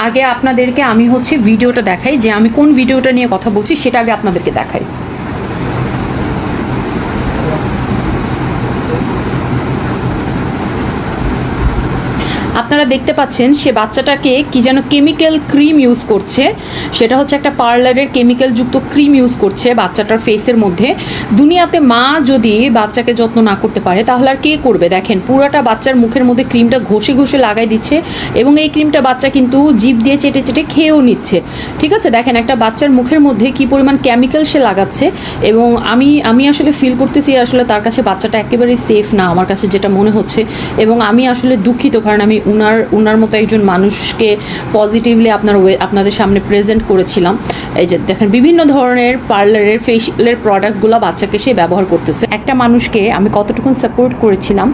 আগে আপনাদেরকে আমি ভিডিওটা দেখাই, যে আমি কোন ভিডিওটা নিয়ে কথা বলছি সেটা আগে আপনাদেরকে দেখাই। আপনারা দেখতে পাচ্ছেন সে বাচ্চাটাকে কি যেন কেমিক্যাল ক্রিম ইউজ করছে, সেটা হচ্ছে একটা পার্লারের কেমিক্যাল যুক্ত ক্রিম ইউজ করছে বাচ্চাটার ফেসের মধ্যে। দুনিয়াতে মা যদি বাচ্চাকে যত্ন না করতে পারে তাহলে আর কে করবে? দেখেন পুরাটা বাচ্চার মুখের মধ্যে ক্রিমটা ঘষে ঘষে লাগাই দিচ্ছে, এবং এই ক্রিমটা বাচ্চা কিন্তু জিভ দিয়ে চেটে চেটে খেয়েও নিচ্ছে। ঠিক আছে, দেখেন একটা বাচ্চার মুখের মধ্যে কি পরিমাণ কেমিক্যাল সে লাগাচ্ছে। এবং আমি আসলে ফিল করতেছি আসলে তার কাছে বাচ্চাটা একেবারেই সেফ না, আমার কাছে যেটা মনে হচ্ছে। এবং আমি আসলে দুঃখিত, কারণ আমি উনার মতো একজন মানুষকে পজিটিভলি আপনাদের সামনে প্রেজেন্ট করেছিলাম। এই যে দেখেন বিভিন্ন ধরনের পার্লারের ফেশিয়ালের প্রোডাক্টগুলো বাচ্চাকে সে ব্যবহার করতেছে। একটা মানুষকে আমি কতটুকুন সাপোর্ট করেছিলাম,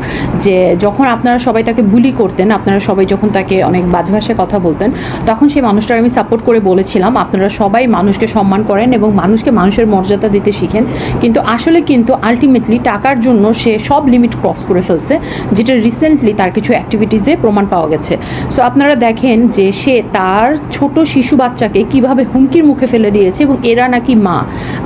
যে যখন আপনারা সবাই তাকে বুলি করতেন, আপনারা সবাই যখন তাকে অনেক বাজে ভাষায় কথা বলতেন, তখন সেই মানুষটার আমি সাপোর্ট করে বলেছিলাম আপনারা সবাই মানুষকে সম্মান করেন এবং মানুষকে মানুষের মর্যাদা দিতে শিখেন। কিন্তু আসলে কিন্তু আলটিমেটলি টাকার জন্য সে সব লিমিট ক্রস করে ফেলছে, যেটা রিসেন্টলি তার কিছু অ্যাক্টিভিটিসে প্রমাণ পাওয়া গেছে। সো আপনারা দেখেন যে সে তার ছোট শিশু বাচ্চাকে কিভাবে হুমকির মুখে ফেলে দিয়েছে, এবং এরা নাকি মা।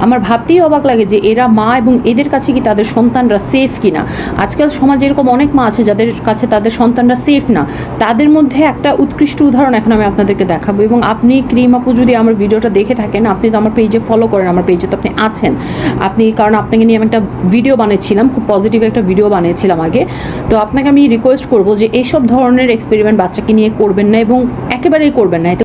আমার ভাবতেই অবাক লাগে যে এরা মা, এবং এদের কাছে কি তাদের সন্তানরা সেফ কিনা। আজকাল সমাজে এরকম অনেক মা আছে যাদের কাছে তাদের সন্তানরা সেফ না। তাদের মধ্যে একটা উৎকৃষ্ট উদাহরণ এখন আমি আপনাদেরকে দেখাবো। এবং আপনি ক্রিম আপু যদি আমার ভিডিওটা দেখে থাকেন, আপনি তো আমার পেজে ফলো করেন, আমার পেজে তো আপনি আছেন। কারণ আপনাকে নিয়ে আমি একটা ভিডিও বানিয়েছিলাম, খুব পজিটিভ একটা ভিডিও বানিয়েছিলাম আগে। তো আপনাকে আমি রিকোয়েস্ট করবো যে এইসব ধরনের এক্সপেরিমেন্ট বাচ্চাকে নিয়ে করবেন না, এবং একেবারেই করবেন না।